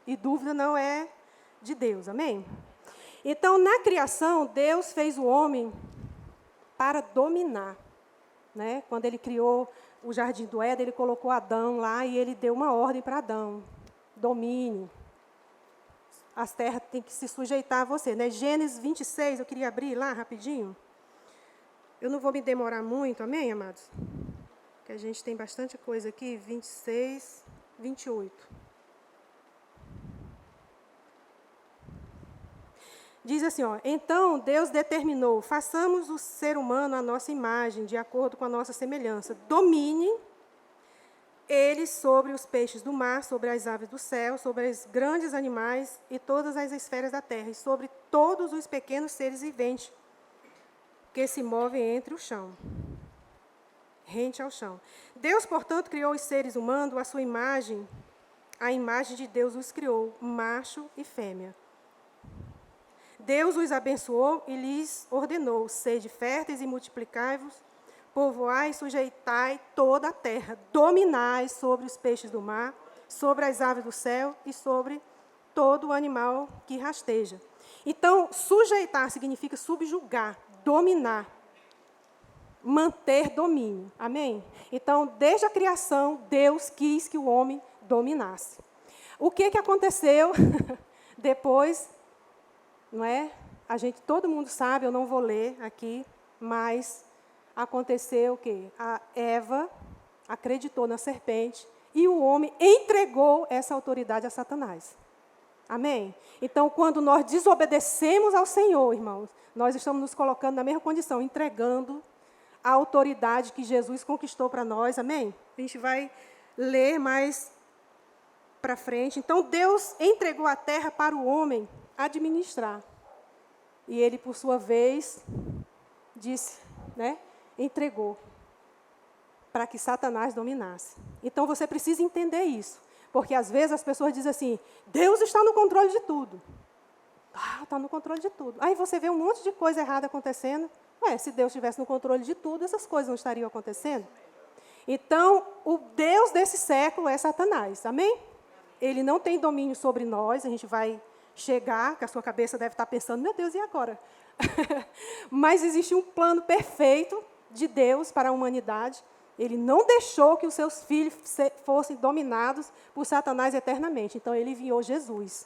E dúvida não é de Deus, amém? Então, na criação, Deus fez o homem para dominar. Né? Quando ele criou o jardim do Éden, ele colocou Adão lá e ele deu uma ordem para Adão. Domine. As terras têm que se sujeitar a você. Né? Gênesis 26, eu queria abrir lá rapidinho. Eu não vou me demorar muito, amém, amados? Porque a gente tem bastante coisa aqui, 26, 28. Diz assim, ó, então Deus determinou, façamos o ser humano à nossa imagem, de acordo com a nossa semelhança. Domine ele sobre os peixes do mar, sobre as aves do céu, sobre os grandes animais e todas as esferas da terra, e sobre todos os pequenos seres viventes que se movem entre o chão, rente ao chão. Deus, portanto, criou os seres humanos à sua imagem, a imagem de Deus os criou, macho e fêmea. Deus os abençoou e lhes ordenou, sede férteis e multiplicai-vos, povoai e sujeitai toda a terra, dominai sobre os peixes do mar, sobre as aves do céu e sobre todo o animal que rasteja. Então, sujeitar significa subjugar, dominar, manter domínio. Amém? Então, desde a criação, Deus quis que o homem dominasse. O que aconteceu depois? Não é? Todo mundo sabe, eu não vou ler aqui, mas aconteceu o quê? A Eva acreditou na serpente e o homem entregou essa autoridade a Satanás. Amém? Então, quando nós desobedecemos ao Senhor, irmãos, nós estamos nos colocando na mesma condição, entregando a autoridade que Jesus conquistou para nós. Amém? A gente vai ler mais para frente. Então, Deus entregou a terra para o homem administrar. E ele, por sua vez, disse, né, entregou para que Satanás dominasse. Então, você precisa entender isso. Porque, às vezes, as pessoas dizem assim, Deus está no controle de tudo. Está no controle de tudo. Aí você vê um monte de coisa errada acontecendo. Se Deus estivesse no controle de tudo, essas coisas não estariam acontecendo. Então, o Deus desse século é Satanás. Amém? Ele não tem domínio sobre nós. A gente vai chegar, que a sua cabeça deve estar pensando, meu Deus, e agora? Mas existe um plano perfeito de Deus para a humanidade. Ele não deixou que os seus filhos fossem dominados por Satanás eternamente. Então, ele enviou Jesus.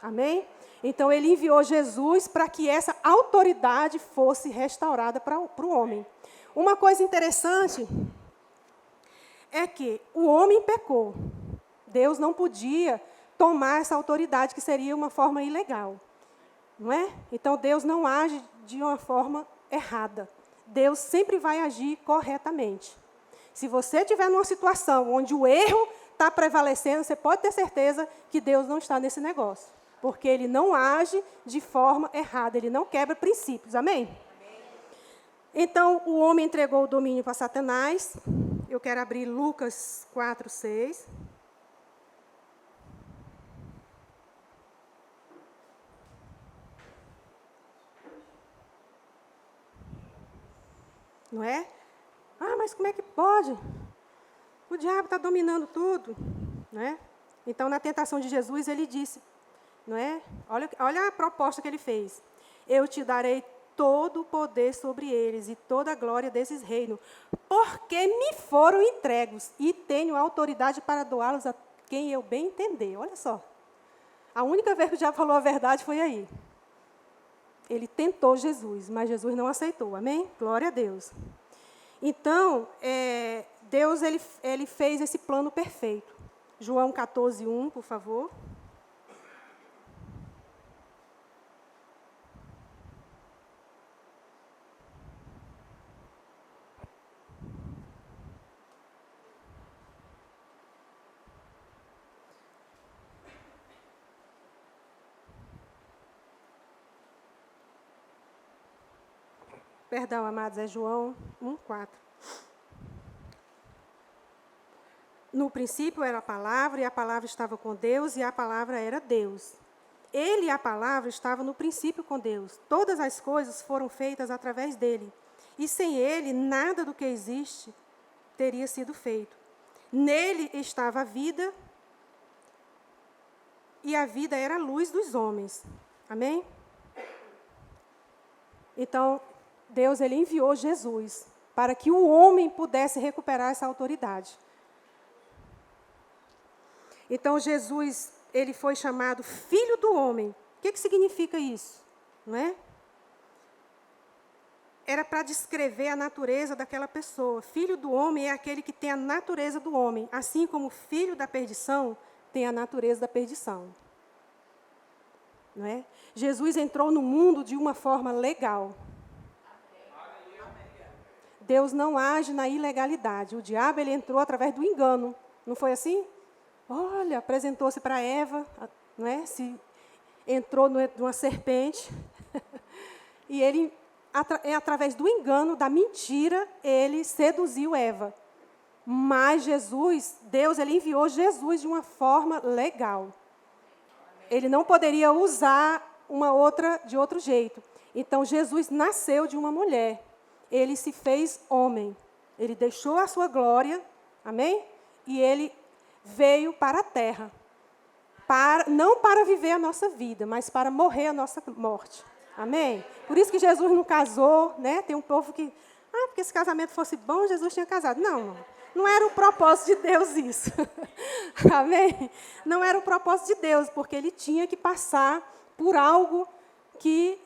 Amém? Então, ele enviou Jesus para que essa autoridade fosse restaurada para o homem. Uma coisa interessante é que o homem pecou. Deus não podia tomar essa autoridade, que seria uma forma ilegal. Não é? Então, Deus não age de uma forma errada. Deus sempre vai agir corretamente. Se você estiver numa situação onde o erro está prevalecendo, você pode ter certeza que Deus não está nesse negócio. Porque Ele não age de forma errada, Ele não quebra princípios. Amém? Então, o homem entregou o domínio para Satanás. Eu quero abrir Lucas 4, 6. Não é? Mas como é que pode? O diabo está dominando tudo. Não é? Então, na tentação de Jesus, ele disse, não é? Olha a proposta que ele fez. Eu te darei todo o poder sobre eles e toda a glória desses reinos, porque me foram entregues e tenho autoridade para doá-los a quem eu bem entender. Olha só. A única vez que o diabo falou a verdade foi aí. Ele tentou Jesus, mas Jesus não aceitou. Amém? Glória a Deus. Então, Deus ele fez esse plano perfeito. João 14, 1, por favor. Perdão, amados, é João 1:4. No princípio era a palavra, e a palavra estava com Deus, e a palavra era Deus. Ele e a palavra estavam no princípio com Deus. Todas as coisas foram feitas através dele. E sem ele, nada do que existe teria sido feito. Nele estava a vida, e a vida era a luz dos homens. Amém? Então, Deus ele enviou Jesus para que o homem pudesse recuperar essa autoridade. Então, Jesus, ele foi chamado Filho do Homem. O que significa isso? Não é? Era para descrever a natureza daquela pessoa. Filho do homem é aquele que tem a natureza do homem, assim como o filho da perdição tem a natureza da perdição. Não é? Jesus entrou no mundo de uma forma legal. Deus não age na ilegalidade. O diabo ele entrou através do engano. Não foi assim? Olha, apresentou-se para Eva, não é? Entrou numa serpente. E ele, através do engano, da mentira, ele seduziu Eva. Mas Jesus, Deus, ele enviou Jesus de uma forma legal. Ele não poderia usar uma outra de outro jeito. Então, Jesus nasceu de uma mulher. Ele se fez homem. Ele deixou a sua glória, amém? E ele veio para a terra. Não para viver a nossa vida, mas para morrer a nossa morte. Amém? Por isso que Jesus não casou, né? Tem um povo que, porque se casamento fosse bom, Jesus tinha casado. Não, não era o propósito de Deus isso. Amém? Não era o propósito de Deus, porque ele tinha que passar por algo que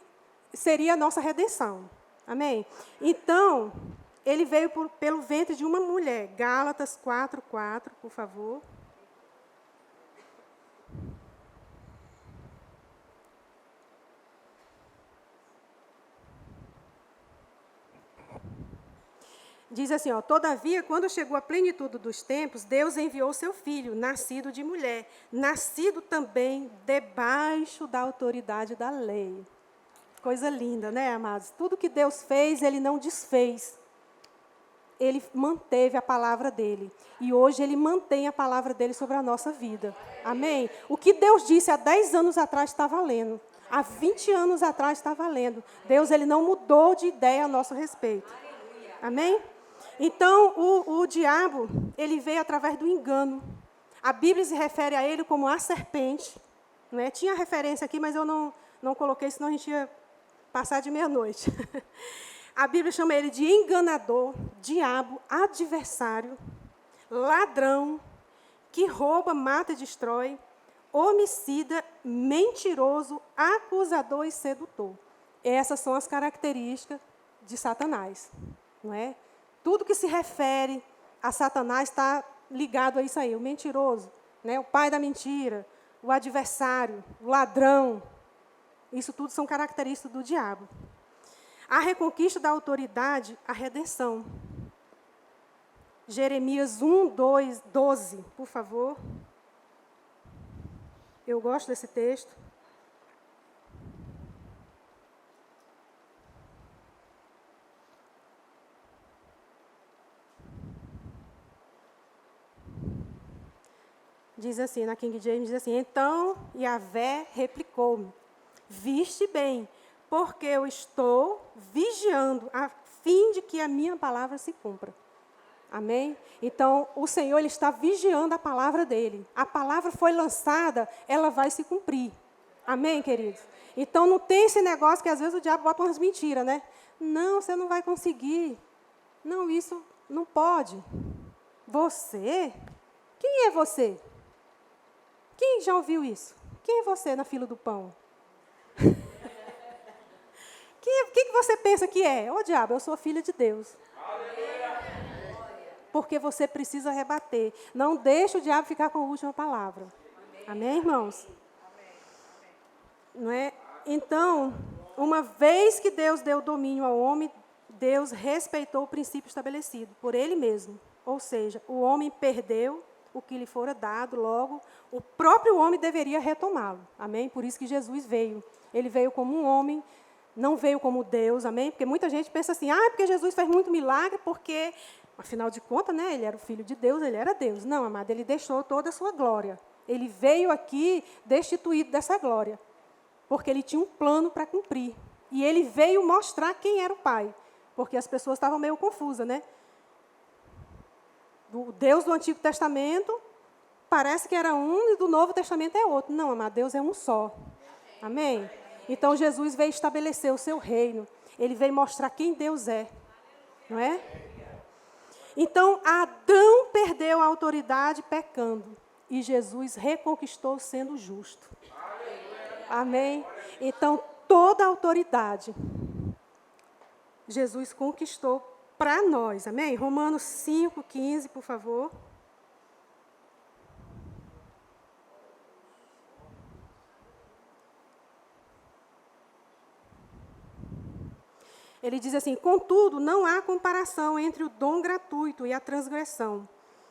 seria a nossa redenção. Amém? Então, ele veio pelo ventre de uma mulher. Gálatas 4:4, por favor. Diz assim, todavia, quando chegou a plenitude dos tempos, Deus enviou seu filho, nascido de mulher, nascido também debaixo da autoridade da lei. Coisa linda, né, amados? Tudo que Deus fez, ele não desfez. Ele manteve a palavra dele. E hoje ele mantém a palavra dele sobre a nossa vida. Amém? O que Deus disse há 10 anos atrás está valendo. Há 20 anos atrás está valendo. Deus ele não mudou de ideia a nosso respeito. Amém? Então, o diabo, ele veio através do engano. A Bíblia se refere a ele como a serpente. Não é? Tinha referência aqui, mas eu não coloquei, senão a gente ia passar de meia-noite. A Bíblia chama ele de enganador, diabo, adversário, ladrão, que rouba, mata e destrói, homicida, mentiroso, acusador e sedutor. Essas são as características de Satanás. Não é? Tudo que se refere a Satanás está ligado a isso aí. O mentiroso, né? O pai da mentira, o adversário, o ladrão. Isso tudo são características do diabo. A reconquista da autoridade, a redenção. Jeremias 1:12, por favor. Eu gosto desse texto. Diz assim, na King James, diz assim, então Yahvé replicou-me, viste bem, porque eu estou vigiando, a fim de que a minha palavra se cumpra. Amém? Então, o Senhor ele está vigiando a palavra dele. A palavra foi lançada, ela vai se cumprir. Amém, queridos? Então, não tem esse negócio que às vezes o diabo bota umas mentiras, né? Não, você não vai conseguir. Não, isso não pode. Você? Quem é você? Quem já ouviu isso? Quem é você na fila do pão? O que você pensa que é? Ô, diabo, eu sou filha de Deus. Porque você precisa rebater. Não deixe o diabo ficar com a última palavra. Amém, irmãos? Não é? Então, uma vez que Deus deu domínio ao homem, Deus respeitou o princípio estabelecido por ele mesmo. Ou seja, o homem perdeu o que lhe fora dado, logo, o próprio homem deveria retomá-lo. Amém? Por isso que Jesus veio. Ele veio como um homem, não veio como Deus, amém? Porque muita gente pensa assim, porque Jesus fez muito milagre, porque, afinal de contas, né, ele era o Filho de Deus, ele era Deus. Não, amado, ele deixou toda a sua glória. Ele veio aqui destituído dessa glória, porque ele tinha um plano para cumprir. E ele veio mostrar quem era o Pai, porque as pessoas estavam meio confusas, né? O Deus do Antigo Testamento parece que era um e do Novo Testamento é outro. Não, amado, Deus é um só. Amém? Então, Jesus veio estabelecer o seu reino. Ele veio mostrar quem Deus é. Não é? Então, Adão perdeu a autoridade pecando. E Jesus reconquistou sendo justo. Amém? Então, toda a autoridade Jesus conquistou para nós. Amém? Romanos 5:15, por favor. Ele diz assim: contudo, não há comparação entre o dom gratuito e a transgressão.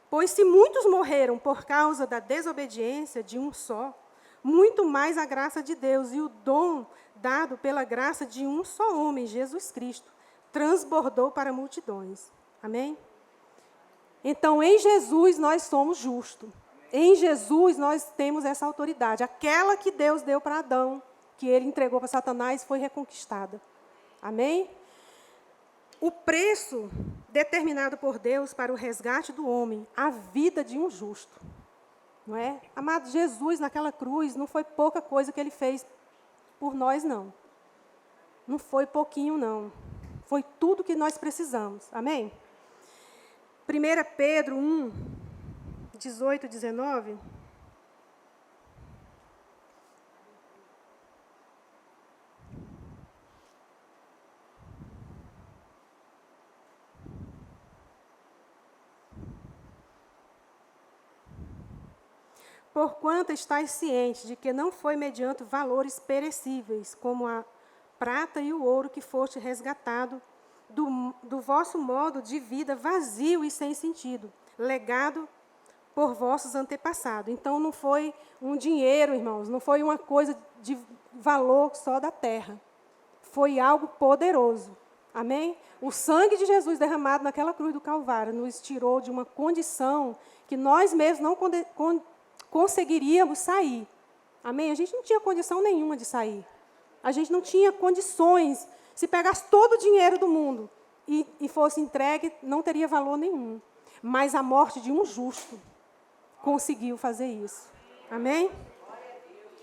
Pois se muitos morreram por causa da desobediência de um só, muito mais a graça de Deus e o dom dado pela graça de um só homem, Jesus Cristo, transbordou para multidões. Amém? Então, em Jesus nós somos justos. Em Jesus nós temos essa autoridade. Aquela que Deus deu para Adão, que ele entregou para Satanás, foi reconquistada. Amém? O preço determinado por Deus para o resgate do homem, a vida de um justo. Não é? Amado, Jesus naquela cruz, não foi pouca coisa que ele fez por nós, não. Não foi pouquinho, não. Foi tudo que nós precisamos. Amém? 1 Pedro 1, 18, 19... Porquanto estáis cientes de que não foi mediante valores perecíveis, como a prata e o ouro, que foste resgatado do vosso modo de vida vazio e sem sentido, legado por vossos antepassados. Então, não foi um dinheiro, irmãos, não foi uma coisa de valor só da terra. Foi algo poderoso. Amém? O sangue de Jesus derramado naquela cruz do Calvário nos tirou de uma condição que nós mesmos não conseguiríamos sair. Amém? A gente não tinha condição nenhuma de sair. A gente não tinha condições. Se pegasse todo o dinheiro do mundo e fosse entregue, não teria valor nenhum. Mas a morte de um justo conseguiu fazer isso. Amém?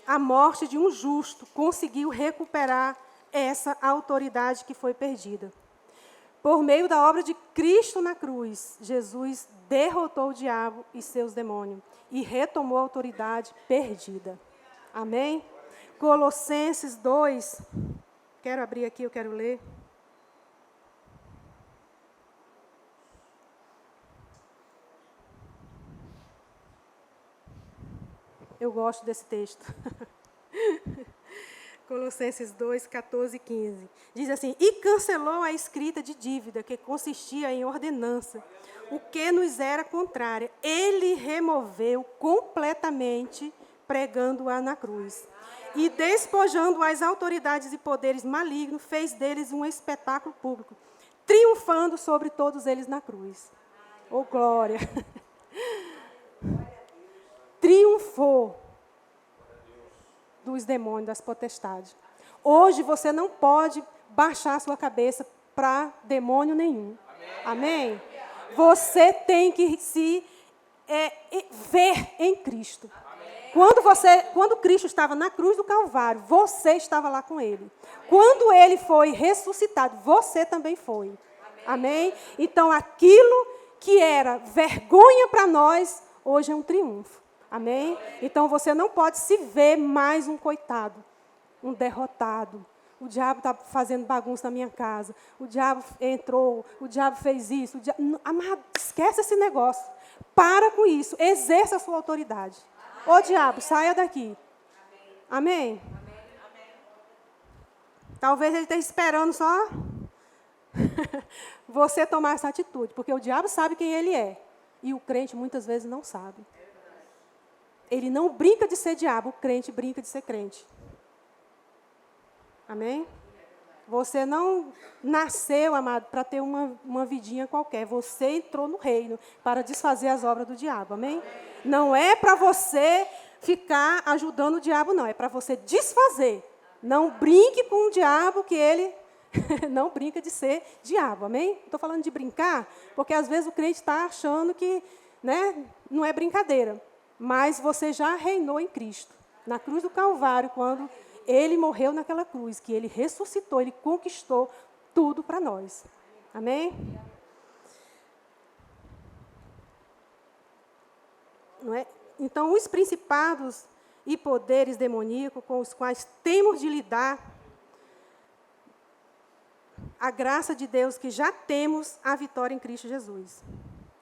A morte de um justo conseguiu recuperar essa autoridade que foi perdida. Por meio da obra de Cristo na cruz, Jesus derrotou o diabo e seus demônios e retomou a autoridade perdida. Amém? Colossenses 2, quero abrir aqui, eu quero ler. Eu gosto desse texto. Colossenses 2, 14 e 15. Diz assim: e cancelou a escrita de dívida, que consistia em ordenança, o que nos era contrária. Ele removeu completamente, pregando-a na cruz. E despojando as autoridades e poderes malignos, fez deles um espetáculo público, triunfando sobre todos eles na cruz. Oh, glória! Triunfou dos demônios, das potestades. Hoje você não pode baixar a sua cabeça para demônio nenhum. Amém? Você tem que se ver em Cristo. Quando Cristo estava na cruz do Calvário, você estava lá com Ele. Quando Ele foi ressuscitado, você também foi. Amém? Então, aquilo que era vergonha para nós, hoje é um triunfo. Amém? Então, você não pode se ver mais um coitado, um derrotado. O diabo está fazendo bagunça na minha casa. O diabo entrou, o diabo fez isso. Amado, esquece esse negócio. Para com isso. Exerça a sua autoridade. Ô diabo, saia daqui. Amém? Talvez ele esteja esperando só você tomar essa atitude. Porque o diabo sabe quem ele é. E o crente muitas vezes não sabe. Ele não brinca de ser diabo, o crente brinca de ser crente. Amém? Você não nasceu, amado, para ter uma vidinha qualquer. Você entrou no reino para desfazer as obras do diabo, amém? Não é para você ficar ajudando o diabo, não. É para você desfazer. Não brinque com o diabo, que ele não brinca de ser diabo, amém? Estou falando de brincar, porque às vezes o crente está achando que, né, não é brincadeira. Mas você já reinou em Cristo. Na cruz do Calvário, quando ele morreu naquela cruz, que ele ressuscitou, ele conquistou tudo para nós. Amém? Não é? Então, os principados e poderes demoníacos com os quais temos de lidar, a graça de Deus que já temos a vitória em Cristo Jesus.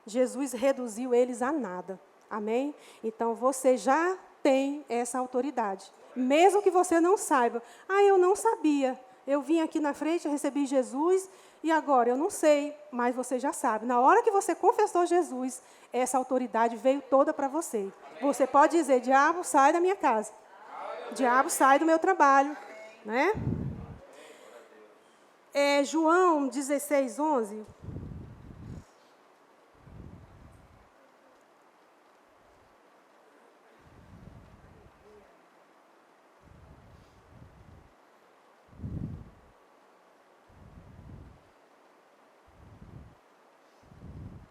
Jesus reduziu eles a nada. Amém? Então, você já tem essa autoridade. Mesmo que você não saiba. Eu não sabia. Eu vim aqui na frente, eu recebi Jesus, e agora eu não sei, mas você já sabe. Na hora que você confessou Jesus, essa autoridade veio toda para você. Você pode dizer, diabo, sai da minha casa. Diabo, sai do meu trabalho. Né? João 16, 11...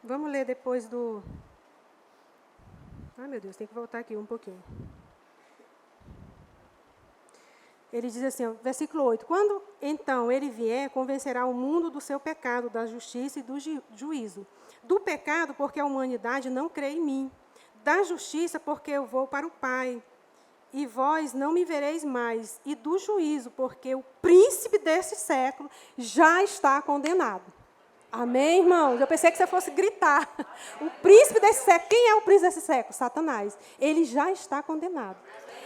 Vamos ler depois do... meu Deus, tem que voltar aqui um pouquinho. Ele diz assim, versículo 8. Quando, então, ele vier, convencerá o mundo do seu pecado, da justiça e do juízo. Do pecado, porque a humanidade não crê em mim. Da justiça, porque eu vou para o Pai, e vós não me vereis mais. E do juízo, porque o príncipe desse século já está condenado. Amém, irmãos? Eu pensei que você fosse gritar. O príncipe desse século. Quem é o príncipe desse século? Satanás. Ele já está condenado.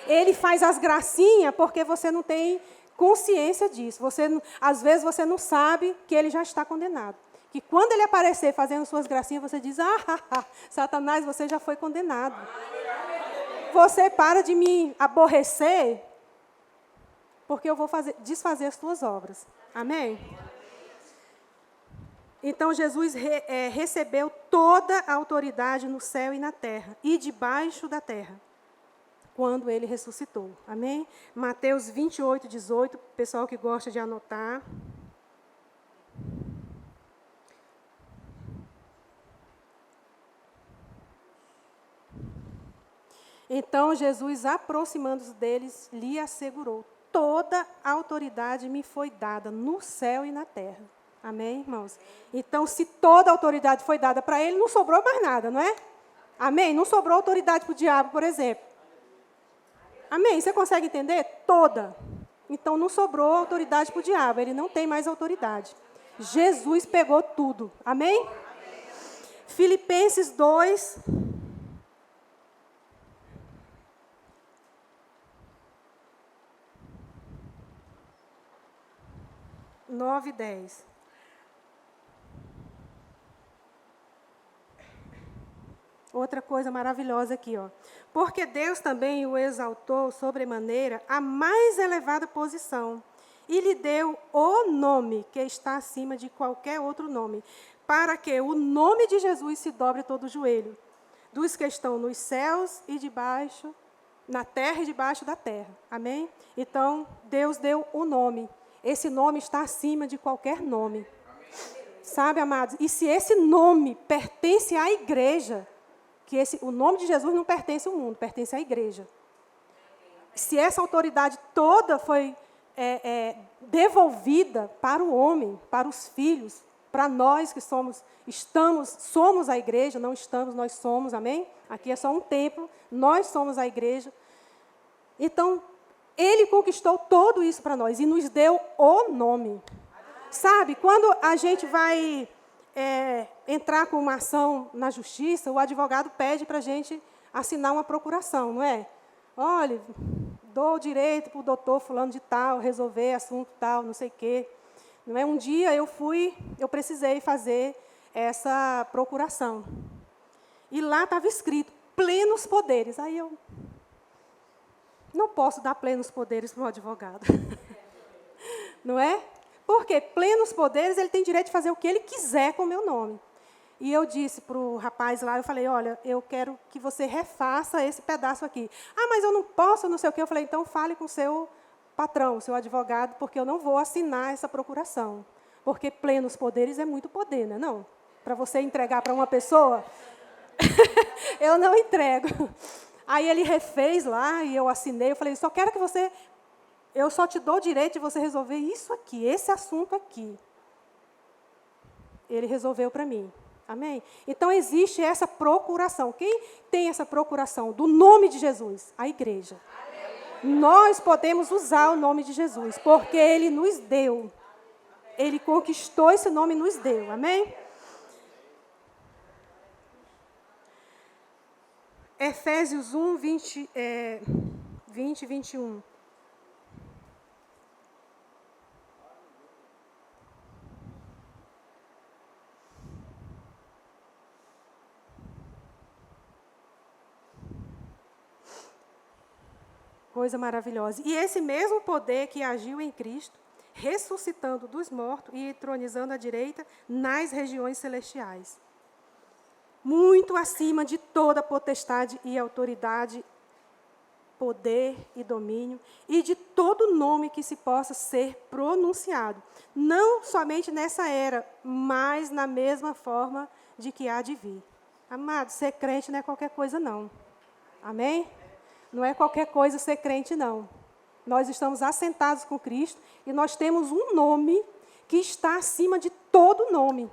Ele faz as gracinhas porque você não tem consciência disso. Às vezes você não sabe que ele já está condenado. Que quando ele aparecer fazendo suas gracinhas, você diz, Satanás, você já foi condenado. Você para de me aborrecer, porque eu vou desfazer as tuas obras. Amém? Então, Jesus recebeu toda a autoridade no céu e na terra, e debaixo da terra, quando ele ressuscitou. Amém? Mateus 28, 18, pessoal que gosta de anotar. Então, Jesus, aproximando-se deles, lhe assegurou, toda a autoridade me foi dada no céu e na terra. Amém, irmãos? Então, se toda a autoridade foi dada para ele, não sobrou mais nada, não é? Amém? Não sobrou autoridade para o diabo, por exemplo. Amém? Você consegue entender? Toda. Então, não sobrou autoridade para o diabo. Ele não tem mais autoridade. Jesus pegou tudo. Amém? Filipenses 2... 9 e 10. Outra coisa maravilhosa aqui, ó. Porque Deus também o exaltou sobremaneira à mais elevada posição e lhe deu o nome que está acima de qualquer outro nome, para que o nome de Jesus se dobre todo o joelho, dos que estão nos céus e debaixo, na terra e debaixo da terra. Amém? Então, Deus deu o nome. Esse nome está acima de qualquer nome. Sabe, amados? E se esse nome pertence à igreja, o nome de Jesus não pertence ao mundo, pertence à igreja. Se essa autoridade toda foi devolvida para o homem, para os filhos, para nós que somos a igreja, não estamos, nós somos, amém? Aqui é só um templo, nós somos a igreja. Então, ele conquistou tudo isso para nós e nos deu o nome. Sabe, quando a gente vai entrar com uma ação na justiça, o advogado pede para a gente assinar uma procuração, não é? Olha, dou o direito para o doutor fulano de tal, resolver assunto tal, não sei o quê. Não é? Um dia eu precisei fazer essa procuração. E lá estava escrito, plenos poderes. Aí eu não posso dar plenos poderes para o advogado. Não é? Porque plenos poderes, ele tem direito de fazer o que ele quiser com o meu nome. E eu disse para o rapaz lá, eu falei, olha, eu quero que você refaça esse pedaço aqui. Ah, mas eu não posso, não sei o quê. Eu falei, então fale com o seu patrão, o seu advogado, porque eu não vou assinar essa procuração. Porque plenos poderes é muito poder, né? Não. Para você entregar para uma pessoa, eu não entrego. Aí ele refez lá e eu assinei. Eu falei, só quero que você... Eu só te dou o direito de você resolver isso aqui, esse assunto aqui. Ele resolveu para mim. Amém? Então, existe essa procuração. Quem tem essa procuração do nome de Jesus? A igreja. Nós podemos usar o nome de Jesus, porque Ele nos deu. Ele conquistou esse nome e nos deu. Amém? Efésios 1, 20 e 21. Coisa maravilhosa. E esse mesmo poder que agiu em Cristo, ressuscitando dos mortos e entronizando à direita nas regiões celestiais. Muito acima de toda potestade e autoridade, poder e domínio, e de todo nome que se possa ser pronunciado. Não somente nessa era, mas na mesma forma de que há de vir. Amado, ser crente não é qualquer coisa, não. Amém? Não é qualquer coisa ser crente, não. Nós estamos assentados com Cristo e nós temos um nome que está acima de todo nome.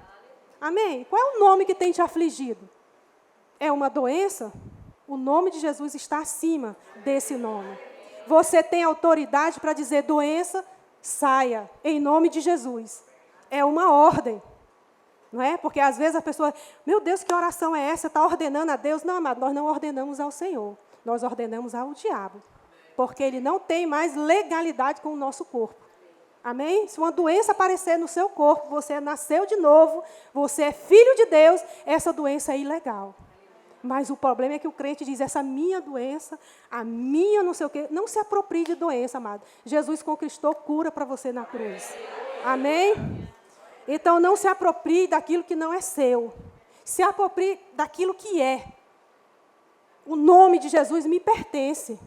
Amém? Qual é o nome que tem te afligido? É uma doença? O nome de Jesus está acima desse nome. Você tem autoridade para dizer, doença, saia, em nome de Jesus. É uma ordem. Não é? Porque às vezes a pessoa, meu Deus, que oração é essa? Está ordenando a Deus? Não, amado, nós não ordenamos ao Senhor. Nós ordenamos ao diabo. Porque ele não tem mais legalidade com o nosso corpo. Amém? Se uma doença aparecer no seu corpo, você nasceu de novo, você é filho de Deus, essa doença é ilegal. Mas o problema é que o crente diz, essa minha doença, a minha não sei o quê, não se aproprie de doença, amado. Jesus conquistou cura para você na cruz. Amém? Então, não se aproprie daquilo que não é seu. Se aproprie daquilo que é. O nome de Jesus me pertence.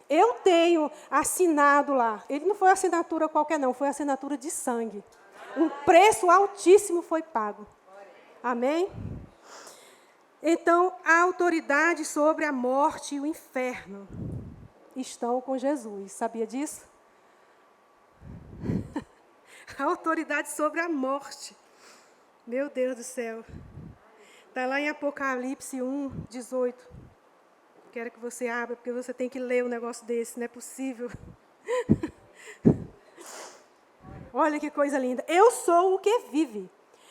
Eu tenho assinado lá. Ele não foi assinatura qualquer, não. Foi assinatura de sangue. Um preço altíssimo foi pago. Amém? Então, a autoridade sobre a morte e o inferno estão com Jesus. Sabia disso? A autoridade sobre a morte. Meu Deus do céu. Está lá em Apocalipse 1, 18. Quero que você abra, porque você tem que ler um negócio desse, não é possível. Olha que coisa linda. Eu sou o que vive.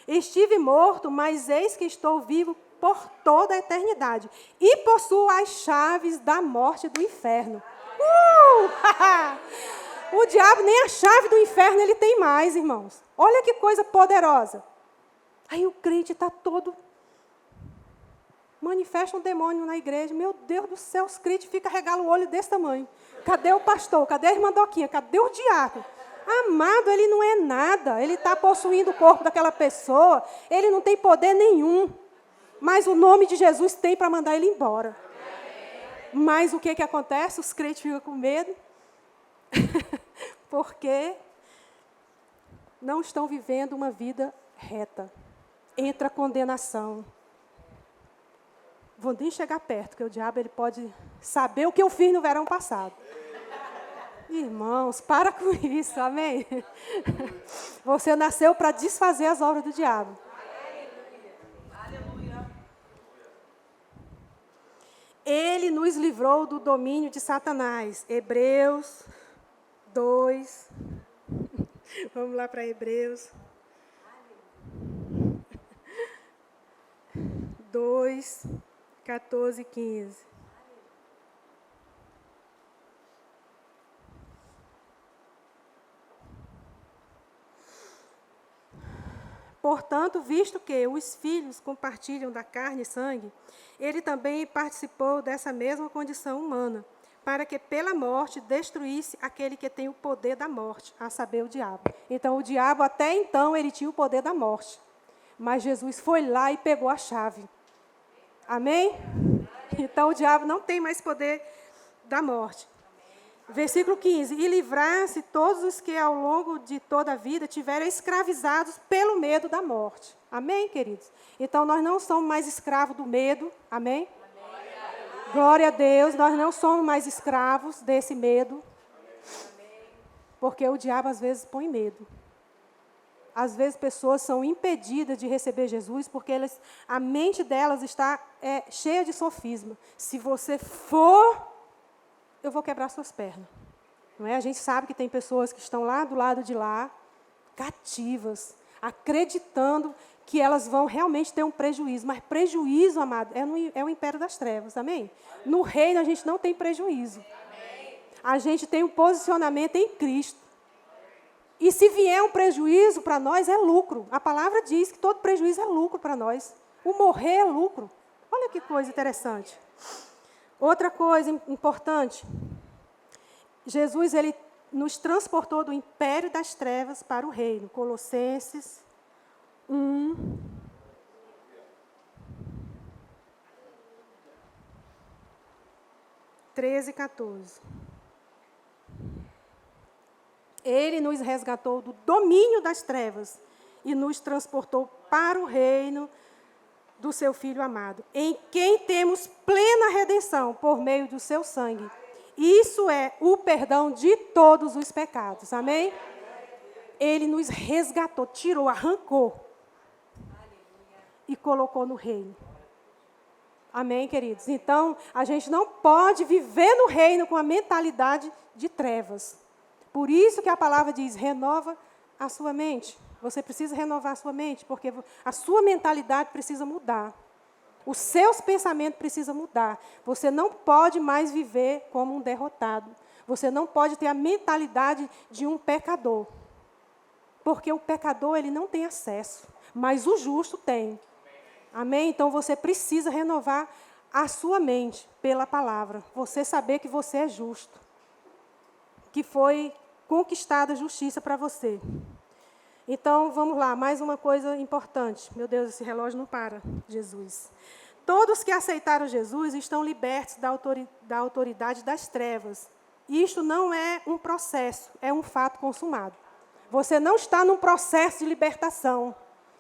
Estive morto, mas eis que estou vivo por toda a eternidade. E possuo as chaves da morte e do inferno. O diabo nem a chave do inferno ele tem mais, irmãos. Olha que coisa poderosa. Aí o crente está todo... Manifesta um demônio na igreja. Meu Deus do céu, os crentes ficam regalam o olho desse tamanho. Cadê o pastor? Cadê a irmã Doquinha? Cadê o diácono? Amado, ele não é nada. Ele está possuindo o corpo daquela pessoa. Ele não tem poder nenhum. Mas o nome de Jesus tem para mandar ele embora. Mas o que acontece? Os crentes ficam com medo. Porque não estão vivendo uma vida reta. Entra a condenação. Vou nem chegar perto, porque o diabo ele pode saber o que eu fiz no verão passado. Irmãos, para com isso, amém? Você nasceu para desfazer as obras do diabo. Ele nos livrou do domínio de Satanás. Hebreus 2. Vamos lá para Hebreus. 2, 14 e 15. Portanto, visto que os filhos compartilham da carne e sangue, ele também participou dessa mesma condição humana, para que pela morte destruísse aquele que tem o poder da morte, a saber, o diabo. Então, o diabo, até então, ele tinha o poder da morte. Mas Jesus foi lá e pegou a chave. Amém? Então, o diabo não tem mais poder da morte. Versículo 15. E livrar-se todos os que ao longo de toda a vida tiveram escravizados pelo medo da morte. Amém, queridos? Então, nós não somos mais escravos do medo. Amém? Glória a Deus, nós não somos mais escravos desse medo. Porque o diabo, às vezes, põe medo. Às vezes, pessoas são impedidas de receber Jesus porque a mente delas está cheia de sofisma. Se você for, eu vou quebrar suas pernas. Não é? A gente sabe que tem pessoas que estão lá do lado de lá, cativas, acreditando que elas vão realmente ter um prejuízo. Mas prejuízo, amado, é o império das trevas, amém? No reino a gente não tem prejuízo. A gente tem um posicionamento em Cristo. E se vier um prejuízo para nós, é lucro. A palavra diz que todo prejuízo é lucro para nós. O morrer é lucro. Olha que coisa interessante. Outra coisa importante. Jesus, ele nos transportou do império das trevas para o reino. Colossenses 1. (13 e 14). Ele nos resgatou do domínio das trevas e nos transportou para o reino do seu Filho amado, em quem temos plena redenção por meio do seu sangue. Isso é o perdão de todos os pecados. Amém? Ele nos resgatou, tirou, arrancou e colocou no reino. Amém, queridos? Então, a gente não pode viver no reino com a mentalidade de trevas. Por isso que a palavra diz, renova a sua mente. Você precisa renovar a sua mente, porque a sua mentalidade precisa mudar. Os seus pensamentos precisam mudar. Você não pode mais viver como um derrotado. Você não pode ter a mentalidade de um pecador. Porque o pecador, ele não tem acesso, mas o justo tem. Amém? Então, você precisa renovar a sua mente pela palavra. Você saber que você é justo. Que foi conquistada a justiça para você. Então, vamos lá, mais uma coisa importante. Meu Deus, esse relógio não para. Jesus. Todos que aceitaram Jesus estão libertos da autoridade das trevas. Isto não é um processo, é um fato consumado. Você não está num processo de libertação,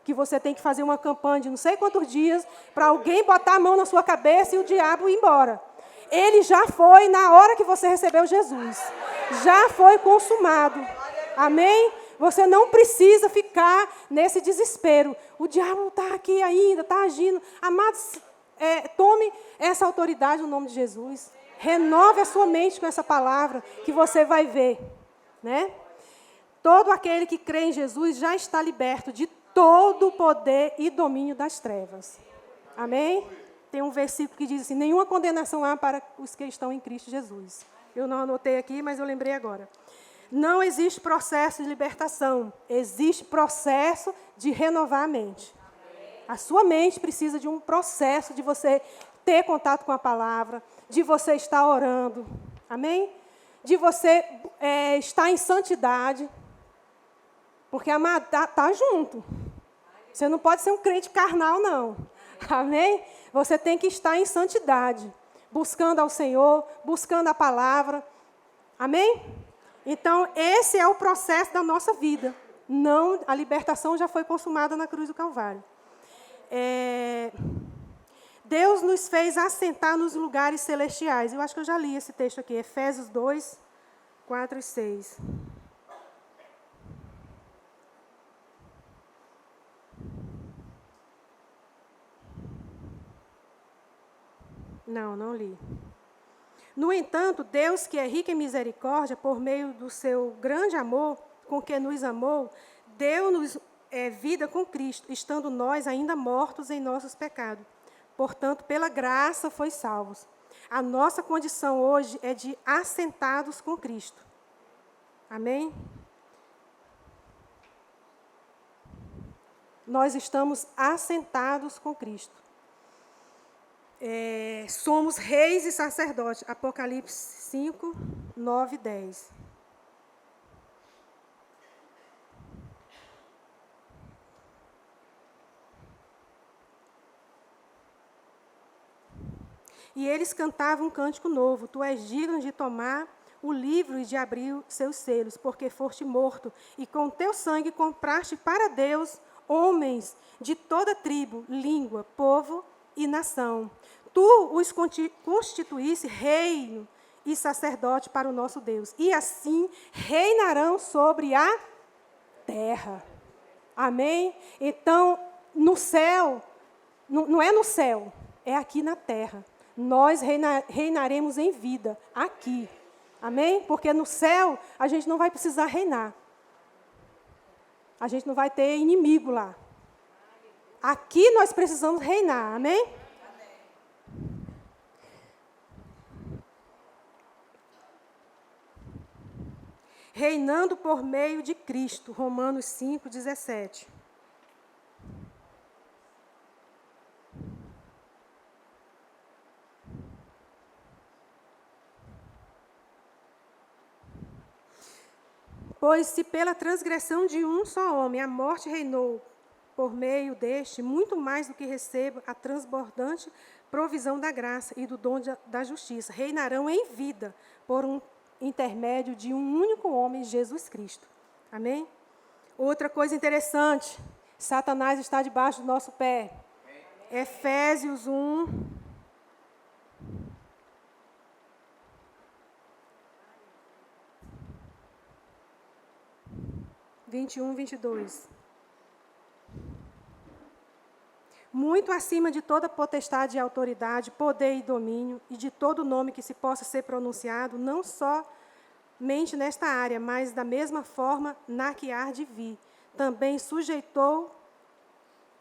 que você tem que fazer uma campanha de não sei quantos dias para alguém botar a mão na sua cabeça e o diabo ir embora. Ele já foi na hora que você recebeu Jesus. Já foi consumado. Amém? Você não precisa ficar nesse desespero. O diabo está aqui ainda, está agindo. Amados, tome essa autoridade no nome de Jesus. Renove a sua mente com essa palavra, que você vai ver. Né? Todo aquele que crê em Jesus já está liberto de todo o poder e domínio das trevas. Amém? Tem um versículo que diz assim, nenhuma condenação há para os que estão em Cristo Jesus. Eu não anotei aqui, mas eu lembrei agora. Não existe processo de libertação, existe processo de renovar a mente. A sua mente precisa de um processo de você ter contato com a palavra, de você estar orando, amém? De você estar em santidade, porque amado, tá junto. Você não pode ser um crente carnal, não. Amém? Você tem que estar em santidade, buscando ao Senhor, buscando a palavra. Amém? Então, esse é o processo da nossa vida. Não, a libertação já foi consumada na cruz do Calvário. Deus nos fez assentar nos lugares celestiais. Eu acho que eu já li esse texto aqui, Efésios 2, 4 e 6. Não li. No entanto, Deus, que é rico em misericórdia, por meio do seu grande amor, com que nos amou, deu-nos vida com Cristo, estando nós ainda mortos em nossos pecados. Portanto, pela graça foi salvos. A nossa condição hoje é de assentados com Cristo. Amém? Nós estamos assentados com Cristo. somos reis e sacerdotes. Apocalipse 5, 9 e 10. E eles cantavam um cântico novo. Tu és digno de tomar o livro e de abrir seus selos, porque foste morto, e com teu sangue compraste para Deus homens de toda tribo, língua, povo e nação. Tu os constituísse reino e sacerdote para o nosso Deus, e assim reinarão sobre a terra. Amém? Então, no céu, não é no céu, é aqui na terra. Nós reinaremos em vida, aqui. Amém? Porque no céu, a gente não vai precisar reinar. A gente não vai ter inimigo lá. Aqui nós precisamos reinar. Amém? Reinando por meio de Cristo. Romanos 5, 17. Pois se pela transgressão de um só homem a morte reinou por meio deste, muito mais do que receba a transbordante provisão da graça e do dom da justiça, reinarão em vida por um intermédio de um único homem, Jesus Cristo. Amém? Outra coisa interessante, Satanás está debaixo do nosso pé. Efésios 1... 21, 22. Muito acima de toda potestade e autoridade, poder e domínio, e de todo nome que se possa ser pronunciado, não somente nesta área, mas da mesma forma na que há de vir. Também sujeitou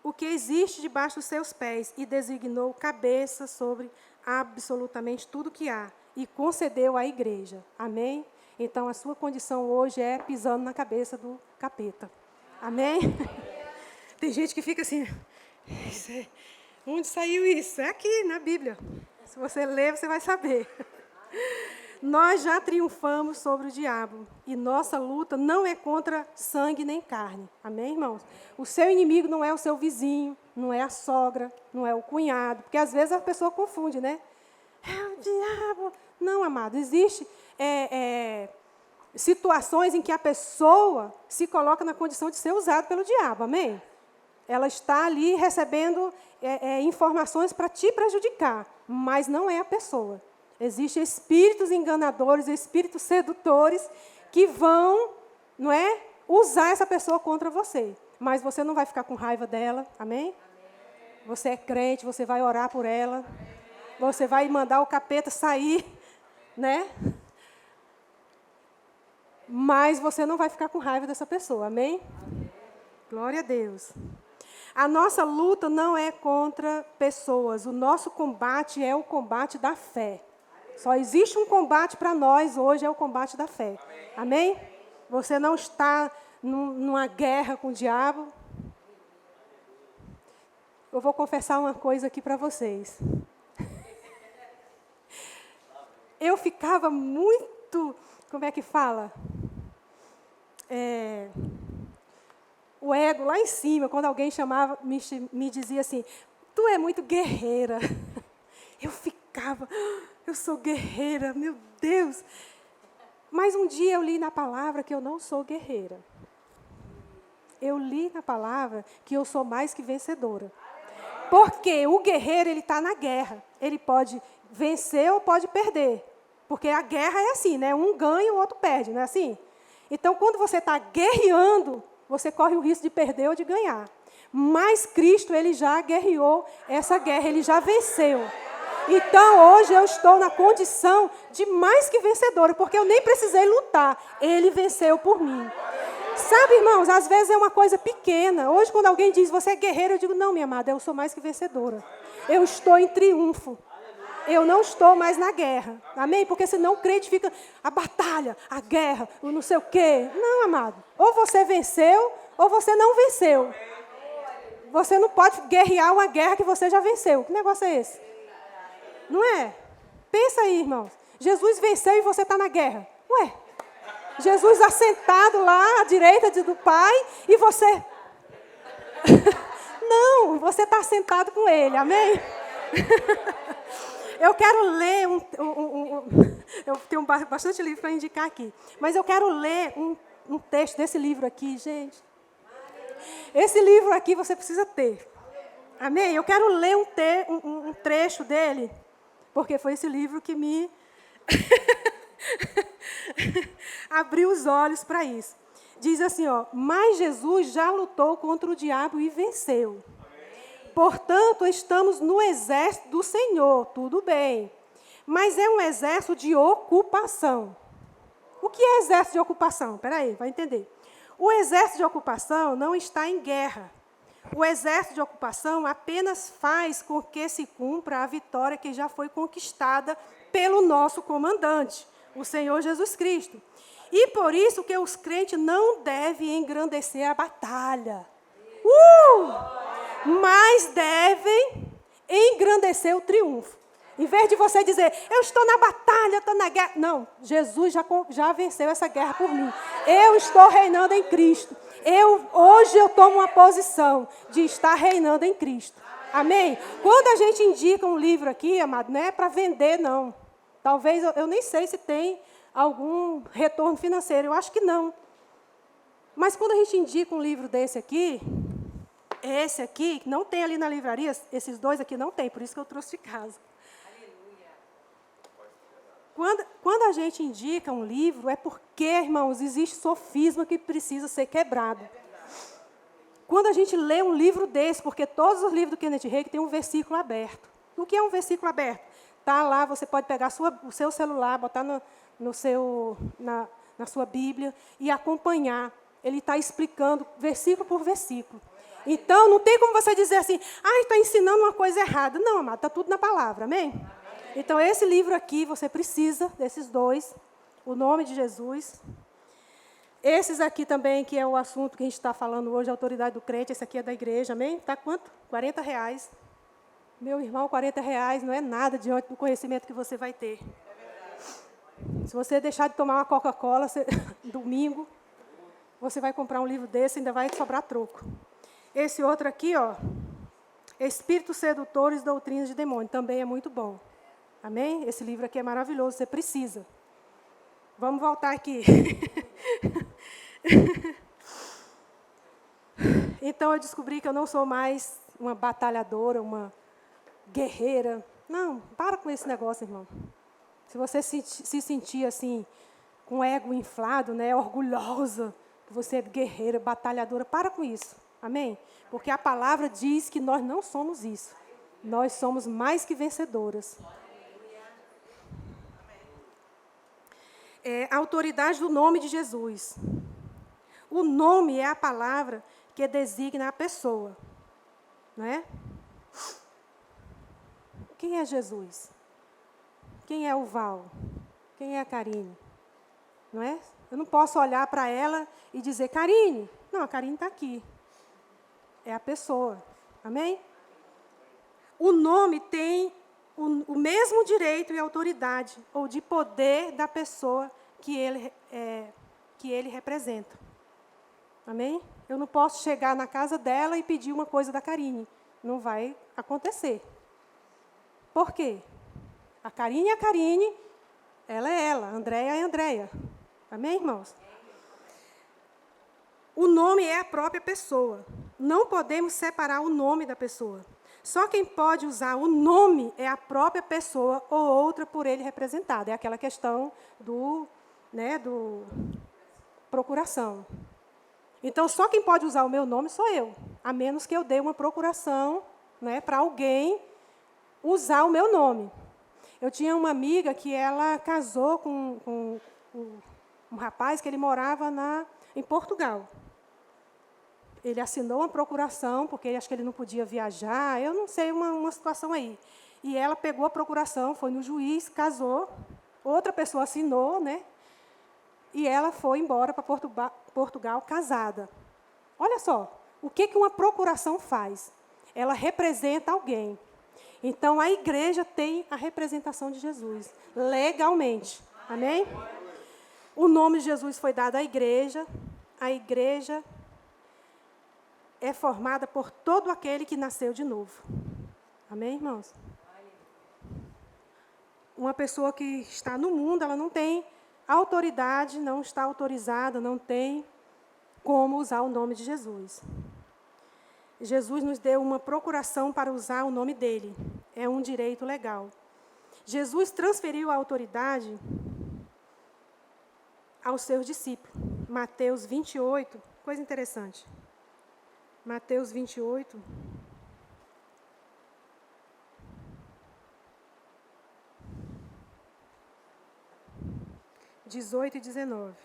o que existe debaixo dos seus pés, e designou cabeça sobre absolutamente tudo que há, e concedeu à igreja. Amém? Então, a sua condição hoje é pisando na cabeça do capeta. Amém? Tem gente que fica assim, onde saiu isso? É aqui, na Bíblia. Se você ler, você vai saber. Nós já triunfamos sobre o diabo. E nossa luta não é contra sangue nem carne. Amém, irmãos? O seu inimigo não é o seu vizinho, não é a sogra, não é o cunhado. Porque, às vezes, a pessoa confunde, né? É o diabo. Não, amado, existe situações em que a pessoa se coloca na condição de ser usada pelo diabo, amém? Ela está ali recebendo informações para te prejudicar, mas não é a pessoa. Existem espíritos enganadores, espíritos sedutores que vão, não é, usar essa pessoa contra você. Mas você não vai ficar com raiva dela, amém? Você é crente, você vai orar por ela, você vai mandar o capeta sair, né? Mas você não vai ficar com raiva dessa pessoa, amém? Glória a Deus. A nossa luta não é contra pessoas, o nosso combate é o combate da fé. Só existe um combate para nós hoje, é o combate da fé. Amém? Você não está numa guerra com o diabo. Eu vou confessar uma coisa aqui para vocês. Eu ficava muito, como é que fala? O ego lá em cima, quando alguém chamava, me dizia assim, tu é muito guerreira. Eu ficava, eu sou guerreira, meu Deus. Mas um dia eu li na palavra que eu não sou guerreira. Eu li na palavra que eu sou mais que vencedora. Porque o guerreiro, ele está na guerra. Ele pode vencer ou pode perder. Porque a guerra é assim, né? Um ganha e o outro perde, não é assim? Então, quando você está guerreando, você corre o risco de perder ou de ganhar. Mas Cristo, ele já guerreou essa guerra, ele já venceu. Então, hoje eu estou na condição de mais que vencedora, porque eu nem precisei lutar. Ele venceu por mim. Sabe, irmãos, às vezes é uma coisa pequena. Hoje, quando alguém diz, você é guerreira, eu digo, não, minha amada, eu sou mais que vencedora. Eu estou em triunfo. Eu não estou mais na guerra. Amém? Porque senão o crente fica, a batalha, a guerra, o não sei o quê. Não, amado. Ou você venceu, ou você não venceu. Você não pode guerrear uma guerra que você já venceu. Que negócio é esse? Não é? Pensa aí, irmãos. Jesus venceu e você está na guerra. Ué, Jesus assentado lá à direita do Pai e você... Não, você está sentado com Ele, amém? Eu quero ler eu tenho bastante livro para indicar aqui, mas eu quero ler um texto desse livro aqui, gente. Esse livro aqui você precisa ter, amém? Eu quero ler um trecho dele, porque foi esse livro que me abriu os olhos para isso. Diz assim, ó, mas Jesus já lutou contra o diabo e venceu. Portanto, estamos no exército do Senhor, tudo bem. Mas é um exército de ocupação. O que é exército de ocupação? Espera aí, vai entender. O exército de ocupação não está em guerra. O exército de ocupação apenas faz com que se cumpra a vitória que já foi conquistada pelo nosso comandante, o Senhor Jesus Cristo. E por isso que os crentes não devem engrandecer a batalha. Mas devem engrandecer o triunfo. Em vez de você dizer, eu estou na batalha, eu estou na guerra. Não, Jesus já venceu essa guerra por mim. Eu estou reinando em Cristo. Hoje eu tomo uma posição de estar reinando em Cristo. Amém? Quando a gente indica um livro aqui, amado, não é para vender, não. Talvez, eu nem sei se tem algum retorno financeiro. Eu acho que não. Mas quando a gente indica um livro desse aqui... Esse aqui, não tem ali na livraria, esses dois aqui não tem, por isso que eu trouxe de casa. Quando a gente indica um livro, é porque, irmãos, existe sofisma que precisa ser quebrado. Quando a gente lê um livro desse, porque todos os livros do Kenneth Hagin têm um versículo aberto. O que é um versículo aberto? Está lá, você pode pegar o seu celular, botar na sua Bíblia e acompanhar. Ele está explicando versículo por versículo. Então, não tem como você dizer assim, está ensinando uma coisa errada. Não, amado, está tudo na palavra, amém? Então, esse livro aqui, você precisa desses dois, o nome de Jesus. Esses aqui também, que é o assunto que a gente está falando hoje, a autoridade do crente, esse aqui é da igreja, amém? Está quanto? R$40. Meu irmão, R$40 não é nada diante do conhecimento que você vai ter. Se você deixar de tomar uma Coca-Cola domingo, você vai comprar um livro desse e ainda vai sobrar troco. Esse outro aqui, ó, Espíritos Sedutores e Doutrinas de Demônio, também é muito bom. Amém? Esse livro aqui é maravilhoso, você precisa. Vamos voltar aqui. Então, eu descobri que eu não sou mais uma batalhadora, uma guerreira. Não, para com esse negócio, irmão. Se você se sentir assim, com o ego inflado, né, orgulhosa, que você é guerreira, batalhadora, para com isso. Amém? Porque a palavra diz que nós não somos isso. Nós somos mais que vencedoras. A autoridade do nome de Jesus. O nome é a palavra que designa a pessoa. Não é? Quem é Jesus? Quem é o Val? Quem é a Karine? Não é? Eu não posso olhar para ela e dizer, Karine. Não, a Karine está aqui. É a pessoa. Amém? O nome tem o mesmo direito e autoridade, ou de poder da pessoa que ele representa. Amém? Eu não posso chegar na casa dela e pedir uma coisa da Karine. Não vai acontecer. Por quê? A Karine é a Karine, ela é ela, a Andréia é a Andréia. Amém, irmãos? O nome é a própria pessoa. Não podemos separar o nome da pessoa. Só quem pode usar o nome é a própria pessoa ou outra por ele representada. É aquela questão do procuração. Então, só quem pode usar o meu nome sou eu, a menos que eu dê uma procuração, né, para alguém usar o meu nome. Eu tinha uma amiga que ela casou com um rapaz que ele morava em Portugal. Ele assinou uma procuração, porque acho que ele não podia viajar, eu não sei, uma situação aí. E ela pegou a procuração, foi no juiz, casou, outra pessoa assinou, né? E ela foi embora para Portugal casada. Olha só, o que uma procuração faz? Ela representa alguém. Então, a igreja tem a representação de Jesus, legalmente. Amém? O nome de Jesus foi dado à igreja. A igreja é formada por todo aquele que nasceu de novo. Amém, irmãos? Uma pessoa que está no mundo, ela não tem autoridade, não está autorizada, não tem como usar o nome de Jesus. Jesus nos deu uma procuração para usar o nome dele. É um direito legal. Jesus transferiu a autoridade aos seus discípulos. Mateus 28, coisa interessante. Mateus 28. 18 e 19.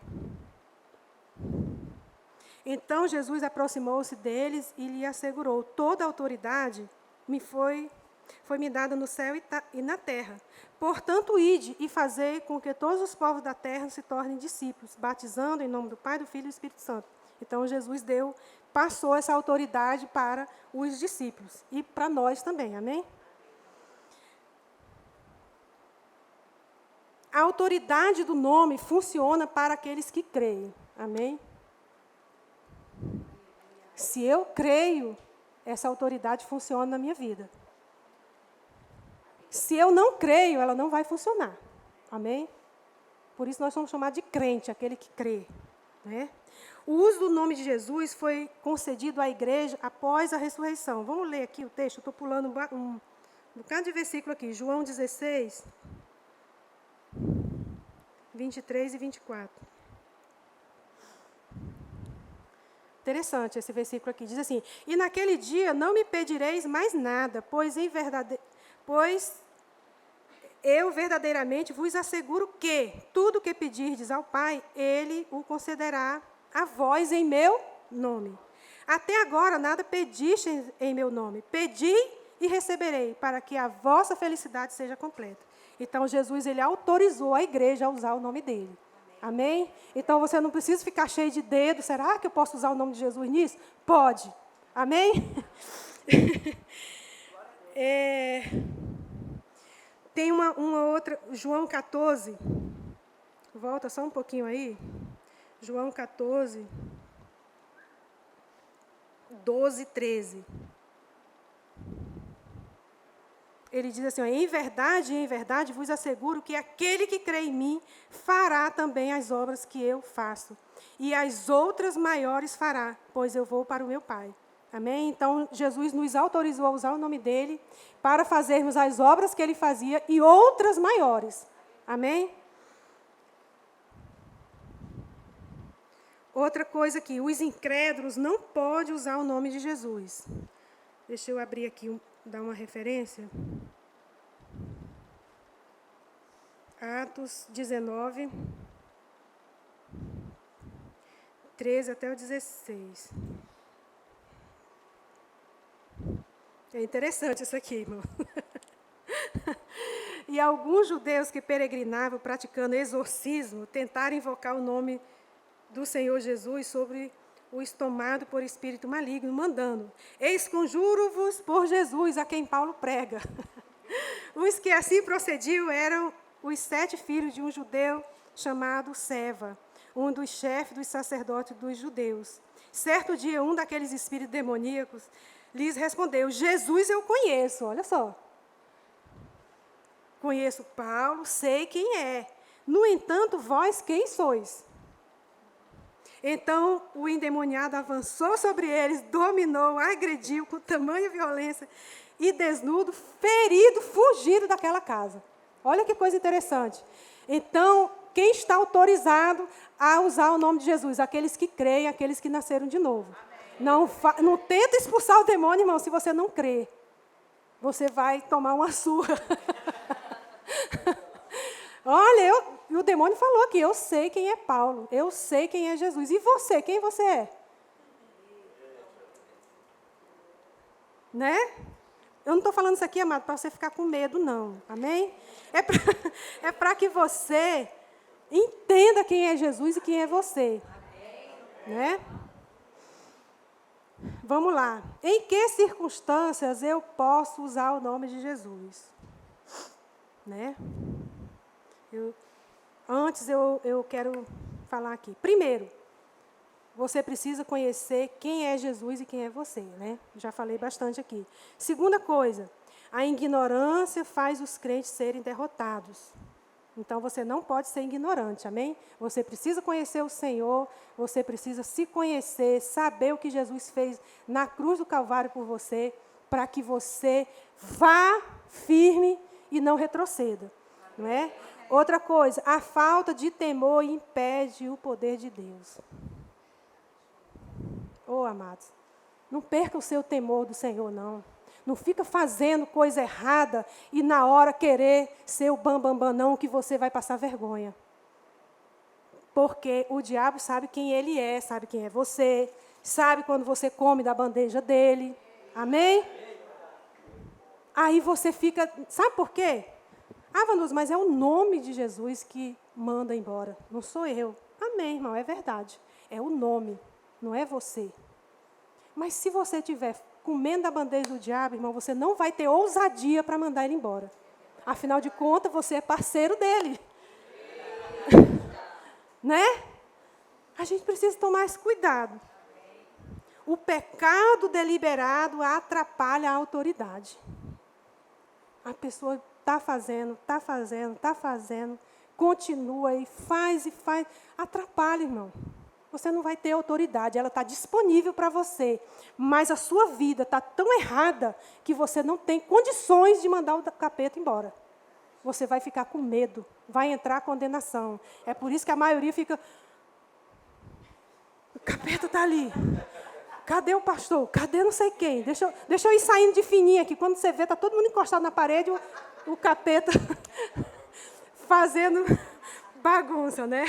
Então Jesus aproximou-se deles e lhe assegurou: toda a autoridade foi-me dada no céu e na terra. Portanto, ide e fazei com que todos os povos da terra se tornem discípulos, batizando em nome do Pai, do Filho e do Espírito Santo. Então Jesus passou essa autoridade para os discípulos e para nós também, amém? A autoridade do nome funciona para aqueles que creem. Amém? Se eu creio, essa autoridade funciona na minha vida. Se eu não creio, ela não vai funcionar. Amém? Por isso nós somos chamados de crente, aquele que crê. Né? O uso do nome de Jesus foi concedido à igreja após a ressurreição. Vamos ler aqui o texto, eu estou pulando um bocado de versículo aqui. João 16... 23 e 24. Interessante esse versículo aqui. Diz assim: e naquele dia não me pedireis mais nada, pois eu verdadeiramente vos asseguro que tudo que pedirdes ao Pai, Ele o concederá a vós em meu nome. Até agora nada pedistes em meu nome. Pedi e receberei, para que a vossa felicidade seja completa. Então, Jesus, ele autorizou a igreja a usar o nome dele. Amém? Então, você não precisa ficar cheio de dedo. Será que eu posso usar o nome de Jesus nisso? Pode. Amém? Tem uma outra, João 14. Volta só um pouquinho aí. João 14, 12, 13. Ele diz assim: em verdade vos asseguro que aquele que crê em mim fará também as obras que eu faço. E as outras maiores fará, pois eu vou para o meu Pai. Amém? Então, Jesus nos autorizou a usar o nome dele para fazermos as obras que ele fazia e outras maiores. Amém? Outra coisa aqui, os incrédulos não podem usar o nome de Jesus. Deixa eu abrir aqui, dar uma referência. Atos 19, 13 até o 16. É interessante isso aqui, irmão. E alguns judeus que peregrinavam praticando exorcismo tentaram invocar o nome do Senhor Jesus sobre os tomados por espírito maligno, mandando: eis conjuro-vos por Jesus, a quem Paulo prega. Os que assim procediam eram os 7 filhos de um judeu chamado Seva, um dos chefes dos sacerdotes dos judeus. Certo dia, um daqueles espíritos demoníacos lhes respondeu: Jesus eu conheço, olha só. Conheço Paulo, sei quem é. No entanto, vós quem sois? Então, o endemoniado avançou sobre eles, dominou, agrediu com tamanha violência e, desnudo, ferido, fugiram daquela casa. Olha que coisa interessante. Então, quem está autorizado a usar o nome de Jesus? Aqueles que creem, aqueles que nasceram de novo. Não tenta expulsar o demônio, irmão, se você não crê. Você vai tomar uma surra. Olha, e o demônio falou aqui: eu sei quem é Paulo, eu sei quem é Jesus. E você, quem você é? Né? Eu não estou falando isso aqui, amado, para você ficar com medo, não. Amém? É para que você entenda quem é Jesus e quem é você. Né? Vamos lá. Em que circunstâncias eu posso usar o nome de Jesus? Né? Antes eu quero falar aqui. Primeiro, você precisa conhecer quem é Jesus e quem é você, né? Já falei bastante aqui. Segunda coisa, a ignorância faz os crentes serem derrotados. Então, você não pode ser ignorante, amém? Você precisa conhecer o Senhor, você precisa se conhecer, saber o que Jesus fez na cruz do Calvário por você, para que você vá firme e não retroceda, não é? Outra coisa, a falta de temor impede o poder de Deus. Amados, não perca o seu temor do Senhor, não. Não fica fazendo coisa errada e na hora querer ser o bambambam, não, que você vai passar vergonha. Porque o diabo sabe quem ele é, sabe quem é você, sabe quando você come da bandeja dele. Amém? Aí você fica... Sabe por quê? Vanusa, mas é o nome de Jesus que manda embora, não sou eu. Amém, irmão, é verdade. É o nome, não é você. Mas se você estiver comendo a bandeja do diabo, irmão, você não vai ter ousadia para mandar ele embora. Afinal de contas, você é parceiro dele. Né? A gente precisa tomar esse cuidado. O pecado deliberado atrapalha a autoridade. A pessoa está fazendo, continua e faz, atrapalha, irmão. Você não vai ter autoridade, ela está disponível para você, mas a sua vida está tão errada que você não tem condições de mandar o capeta embora. Você vai ficar com medo, vai entrar a condenação. É por isso que a maioria fica... O capeta está ali. Cadê o pastor? Cadê não sei quem? Deixa eu ir saindo de fininho aqui. Quando você vê, está todo mundo encostado na parede, o capeta fazendo bagunça, né?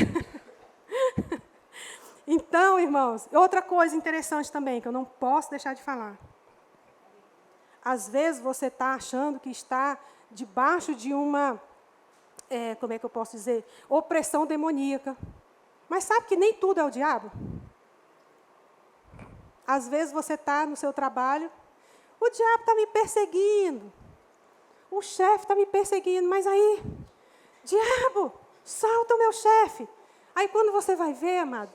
Então, irmãos, outra coisa interessante também, que eu não posso deixar de falar. Às vezes você está achando que está debaixo de uma, como é que eu posso dizer, opressão demoníaca. Mas sabe que nem tudo é o diabo? Às vezes você está no seu trabalho, o diabo está me perseguindo, o chefe está me perseguindo, mas aí, diabo, solta o meu chefe. Aí quando você vai ver, amado,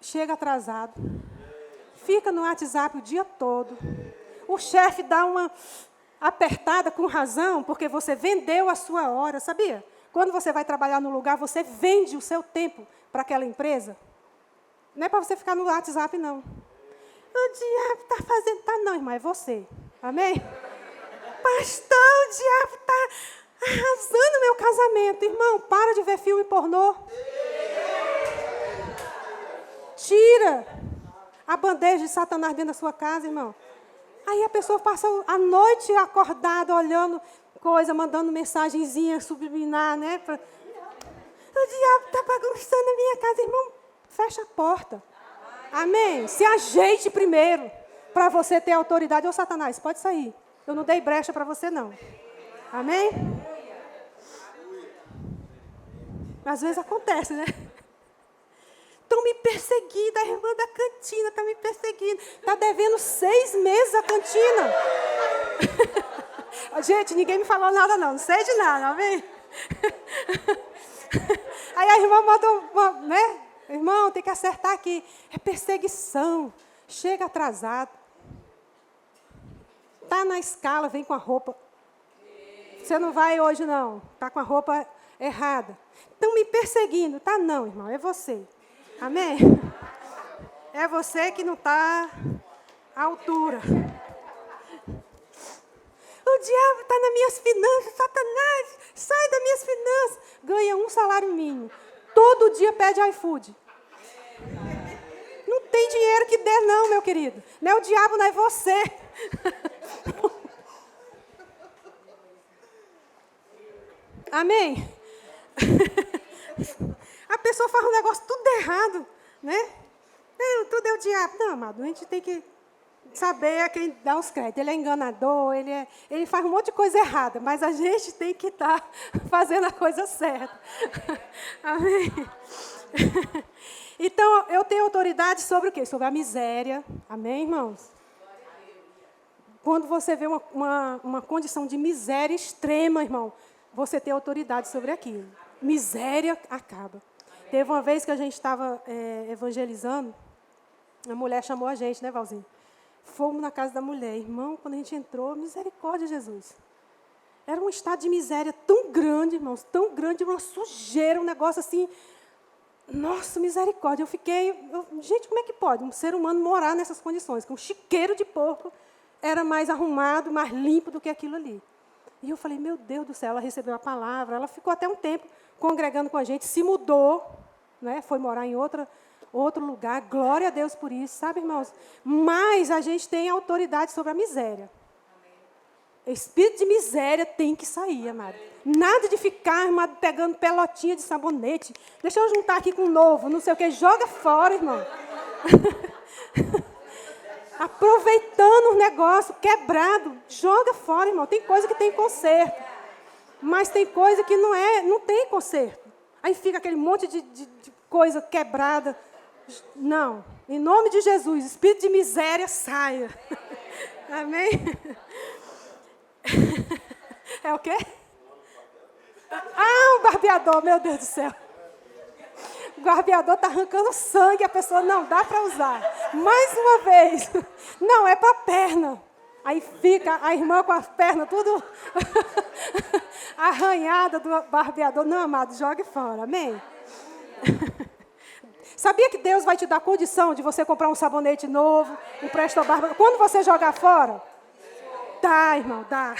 chega atrasado, fica no WhatsApp o dia todo, o chefe dá uma apertada com razão, porque você vendeu a sua hora, sabia? Quando você vai trabalhar no lugar, você vende o seu tempo para aquela empresa. Não é para você ficar no WhatsApp, não. O diabo está fazendo... Tá, não, irmã, é você. Amém? Pastor, o diabo está arrasando meu casamento. Irmão, para de ver filme pornô. Tira a bandeja de Satanás dentro da sua casa, irmão. Aí a pessoa passa a noite acordada, olhando coisa, mandando mensagenzinha subliminar, né? O diabo está bagunçando a minha casa, irmão. Fecha a porta. Amém? Se ajeite primeiro, para você ter autoridade. Ô, Satanás, pode sair. Eu não dei brecha para você, não. Amém? Às vezes acontece, né? Estão me perseguindo, a irmã da cantina está me perseguindo. Está devendo 6 meses a cantina. Gente, ninguém me falou nada, não sei de nada, amém? Aí a irmã mandou, né? Irmão, tem que acertar aqui. É perseguição. Chega atrasado. Está na escala, vem com a roupa. Você não vai hoje, não. Está com a roupa errada. Estão me perseguindo. Tá não, irmão, é você. Amém? É você que não está à altura. O diabo está nas minhas finanças. Satanás, sai das minhas finanças. Ganha um salário mínimo. Todo dia pede iFood. Não tem dinheiro que dê, não, meu querido. Não é o diabo, não é você. Amém? A pessoa faz um negócio tudo errado, né? Não, tudo é o diabo. Não, amado, a gente tem que saber a quem dá os créditos. Ele é enganador, ele faz um monte de coisa errada, mas a gente tem que estar fazendo a coisa certa. Amém? Então, eu tenho autoridade sobre o quê? Sobre a miséria. Amém, irmãos? Quando você vê uma condição de miséria extrema, irmão, você tem autoridade sobre aquilo. Miséria acaba. Teve uma vez que a gente estava evangelizando, a mulher chamou a gente, né, Valzinho? Fomos na casa da mulher. Irmão, quando a gente entrou, misericórdia, Jesus. Era um estado de miséria tão grande, irmãos, tão grande, uma sujeira, um negócio assim. Nossa, misericórdia. Gente, como é que pode um ser humano morar nessas condições? Que um chiqueiro de porco era mais arrumado, mais limpo do que aquilo ali. E eu falei, meu Deus do céu, ela recebeu a palavra, ela ficou até um tempo congregando com a gente, se mudou, né, foi morar em outro lugar, glória a Deus por isso, sabe, irmãos? Mas a gente tem autoridade sobre a miséria. O espírito de miséria tem que sair, amado. Nada de ficar, amado, pegando pelotinha de sabonete. Deixa eu juntar aqui com o novo, não sei o quê. Joga fora, irmão. Aproveitando o negócio quebrado, joga fora, irmão. Tem coisa que tem conserto. Mas tem coisa que não tem conserto. Aí fica aquele monte de coisa quebrada. Não. Em nome de Jesus, espírito de miséria, saia. Amém? É o quê? Ah, o barbeador, meu Deus do céu. O barbeador está arrancando sangue, a pessoa não dá para usar. Mais uma vez. Não, é para a perna. Aí fica a irmã com as pernas tudo arranhada do barbeador. Não, amado, jogue fora. Amém? Sabia que Deus vai te dar condição de você comprar um sabonete novo, um Presto Barba? Quando você jogar fora? Dá, irmão, dá.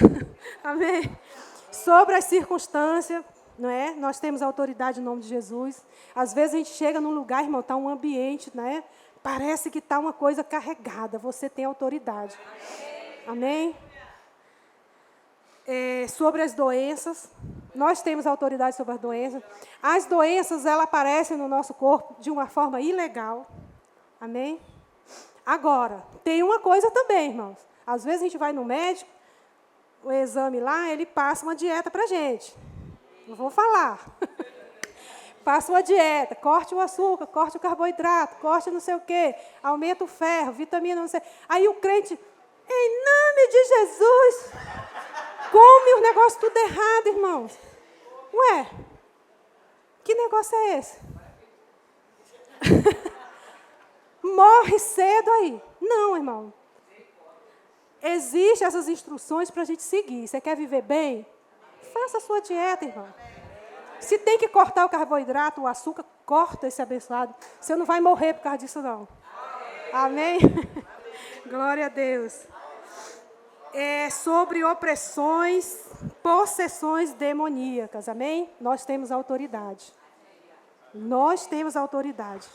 Amém? Sobre as circunstâncias, não é? Nós temos autoridade no nome de Jesus. Às vezes a gente chega num lugar, irmão, está um ambiente, né? Parece que está uma coisa carregada. Você tem autoridade. Amém? Sobre as doenças, nós temos autoridade sobre as doenças. As doenças, elas aparecem no nosso corpo de uma forma ilegal. Amém? Agora, tem uma coisa também, irmãos. Às vezes a gente vai no médico, o exame lá, ele passa uma dieta para a gente. Não vou falar. Passa uma dieta, corte o açúcar, corte o carboidrato, corte não sei o quê, aumenta o ferro, vitamina, não sei. Aí o crente, em nome de Jesus, come o negócio tudo errado, irmãos. Ué, que negócio é esse? Morre cedo aí. Não, irmão. Existem essas instruções para a gente seguir. Você quer viver bem? Faça a sua dieta, irmão. Se tem que cortar o carboidrato, o açúcar, corta esse abençoado. Você não vai morrer por causa disso, não. Amém? Glória a Deus. Sobre opressões, possessões demoníacas. Amém? Nós temos autoridade. Nós temos autoridade.